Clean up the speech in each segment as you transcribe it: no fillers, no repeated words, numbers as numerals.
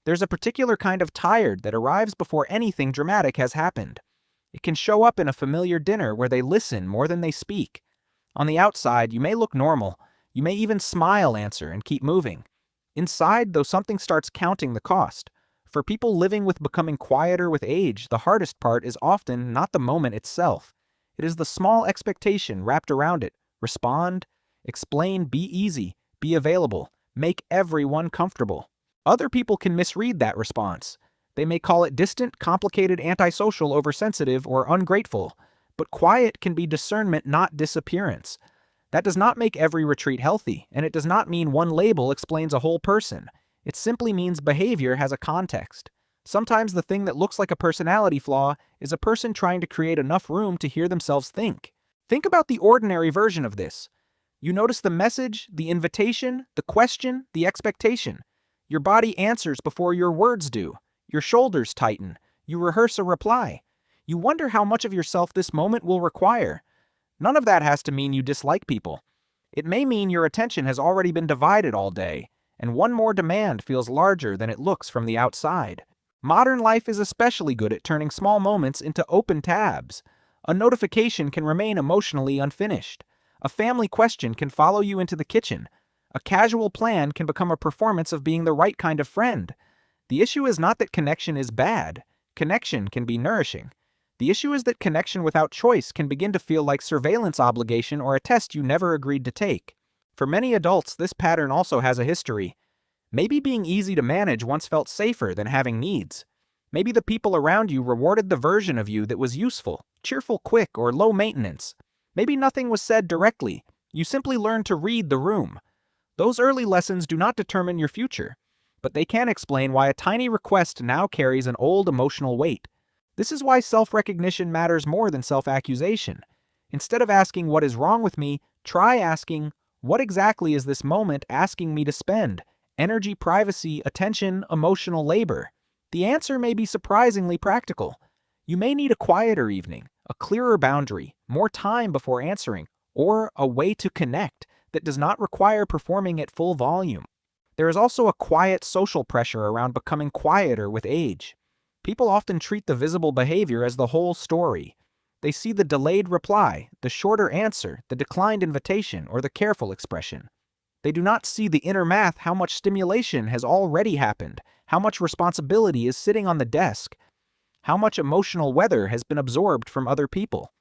There's a particular kind of tired that arrives before anything dramatic has happened. It can show up in a familiar dinner where they listen more than they speak. On the outside, you may look normal. You may even smile, answer, and keep moving. Inside, though, something starts counting the cost. For people living with becoming quieter with age, the hardest part is often not the moment itself. It is the small expectation wrapped around it. Respond, explain, be easy, be available, make everyone comfortable. Other people can misread that response. They may call it distant, complicated, antisocial, oversensitive, or ungrateful. But quiet can be discernment, not disappearance. That does not make every retreat healthy, and it does not mean one label explains a whole person. It simply means behavior has a context. Sometimes the thing that looks like a personality flaw is a person trying to create enough room to hear themselves think. Think about the ordinary version of this. You notice the message, the invitation, the question, the expectation. Your body answers before your words do. Your shoulders tighten. You rehearse a reply. You wonder how much of yourself this moment will require. None of that has to mean you dislike people. It may mean your attention has already been divided all day, and one more demand feels larger than it looks from the outside. Modern life is especially good at turning small moments into open tabs. A notification can remain emotionally unfinished. A family question can follow you into the kitchen. A casual plan can become a performance of being the right kind of friend. The issue is not that connection is bad. Connection can be nourishing. The issue is that connection without choice can begin to feel like surveillance obligation or a test you never agreed to take. For many adults, this pattern also has a history. Maybe being easy to manage once felt safer than having needs. Maybe the people around you rewarded the version of you that was useful, cheerful, quick, or low maintenance. Maybe nothing was said directly. You simply learned to read the room. Those early lessons do not determine your future, but they can explain why a tiny request now carries an old emotional weight. This is why self-recognition matters more than self-accusation. Instead of asking what is wrong with me, try asking, what exactly is this moment asking me to spend? Energy, privacy, attention, emotional labor. The answer may be surprisingly practical. You may need a quieter evening, a clearer boundary, more time before answering, or a way to connect that does not require performing at full volume. There is also a quiet social pressure around becoming quieter with age. People often treat the visible behavior as the whole story. They see the delayed reply, the shorter answer, the declined invitation, or the careful expression. They do not see the inner math, how much stimulation has already happened, how much responsibility is sitting on the desk, how much emotional weather has been absorbed from other people.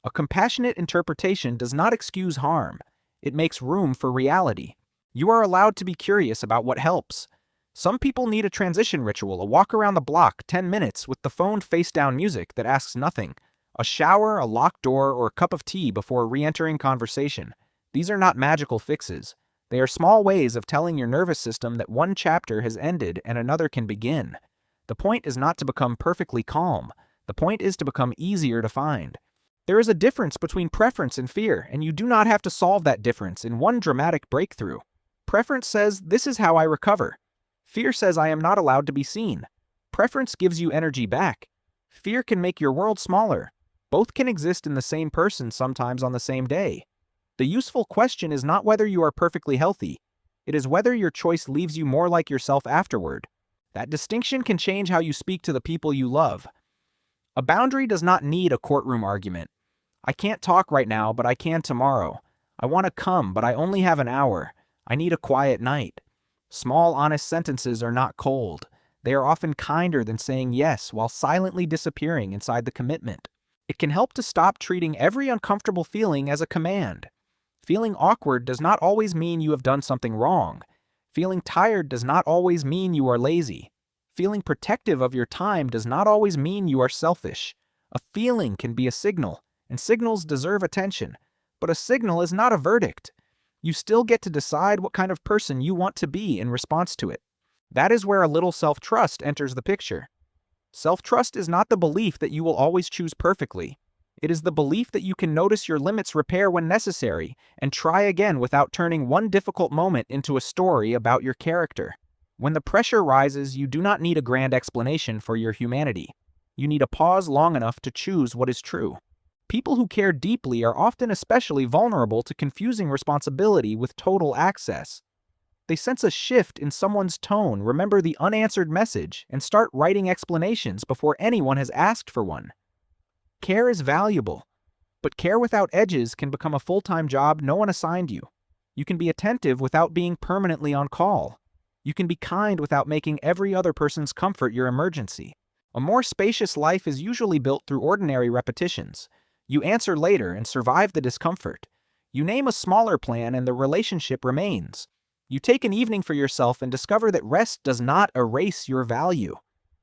A compassionate interpretation does not excuse harm. It makes room for reality. You are allowed to be curious about what helps. Some people need a transition ritual, a walk around the block, 10 minutes, with the phone face-down music that asks nothing, a shower, a locked door, or a cup of tea before re-entering conversation. These are not magical fixes. They are small ways of telling your nervous system that one chapter has ended and another can begin. The point is not to become perfectly calm. The point is to become easier to find. There is a difference between preference and fear, and you do not have to solve that difference in one dramatic breakthrough. Preference says, this is how I recover. Fear says I am not allowed to be seen. Preference gives you energy back. Fear can make your world smaller. Both can exist in the same person, sometimes on the same day. The useful question is not whether you are perfectly healthy. It is whether your choice leaves you more like yourself afterward. That distinction can change how you speak to the people you love. A boundary does not need a courtroom argument. I can't talk right now, but I can tomorrow. I want to come, but I only have an hour. I need a quiet night. Small, honest sentences are not cold. They are often kinder than saying yes while silently disappearing inside the commitment. It can help to stop treating every uncomfortable feeling as a command. Feeling awkward does not always mean you have done something wrong. Feeling tired does not always mean you are lazy. Feeling protective of your time does not always mean you are selfish. A feeling can be a signal, and signals deserve attention. But a signal is not a verdict. You still get to decide what kind of person you want to be in response to it. That is where a little self-trust enters the picture. Self-trust is not the belief that you will always choose perfectly. It is the belief that you can notice your limits, repair when necessary, and try again without turning one difficult moment into a story about your character. When the pressure rises, you do not need a grand explanation for your humanity. You need a pause long enough to choose what is true. People who care deeply are often especially vulnerable to confusing responsibility with total access. They sense a shift in someone's tone, remember the unanswered message, and start writing explanations before anyone has asked for one. Care is valuable, but care without edges can become a full-time job no one assigned you. You can be attentive without being permanently on call. You can be kind without making every other person's comfort your emergency. A more spacious life is usually built through ordinary repetitions. You answer later and survive the discomfort. You name a smaller plan and the relationship remains. You take an evening for yourself and discover that rest does not erase your value.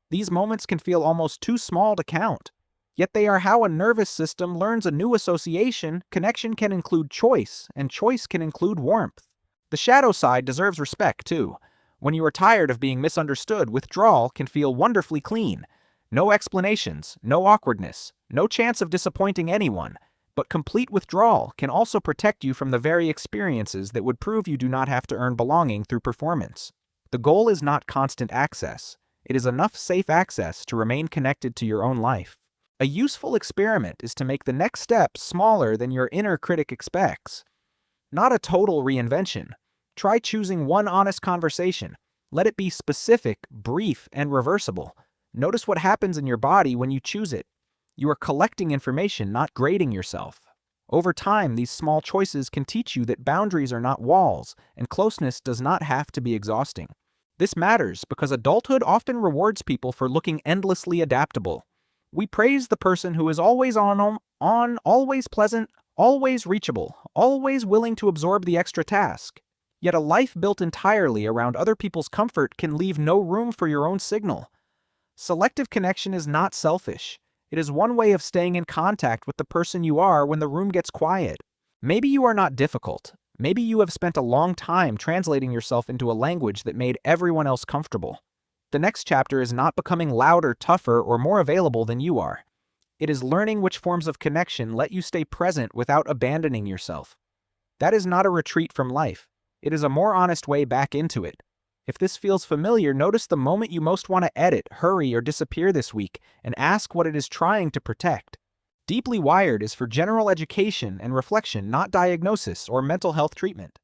These moments can feel almost too small to count. Yet they are how a nervous system learns a new association. Connection can include choice, and choice can include warmth. The shadow side deserves respect, too. When you are tired of being misunderstood, withdrawal can feel wonderfully clean. No explanations, no awkwardness, no chance of disappointing anyone. But complete withdrawal can also protect you from the very experiences that would prove you do not have to earn belonging through performance. The goal is not constant access. It is enough safe access to remain connected to your own life. A useful experiment is to make the next step smaller than your inner critic expects. Not a total reinvention. Try choosing one honest conversation. Let it be specific, brief, and reversible. Notice what happens in your body when you choose it. You are collecting information, not grading yourself. Over time, these small choices can teach you that boundaries are not walls, and closeness does not have to be exhausting. This matters because adulthood often rewards people for looking endlessly adaptable. We praise the person who is always on, always pleasant, always reachable, always willing to absorb the extra task. Yet a life built entirely around other people's comfort can leave no room for your own signal. Selective connection is not selfish. It is one way of staying in contact with the person you are when the room gets quiet. Maybe you are not difficult. Maybe you have spent a long time translating yourself into a language that made everyone else comfortable. The next chapter is not becoming louder, tougher, or more available than you are. It is learning which forms of connection let you stay present without abandoning yourself. That is not a retreat from life. It is a more honest way back into it. If this feels familiar, notice the moment you most want to edit, hurry, or disappear this week, and ask what it is trying to protect. Deeply Wired is for general education and reflection, not diagnosis or mental health treatment.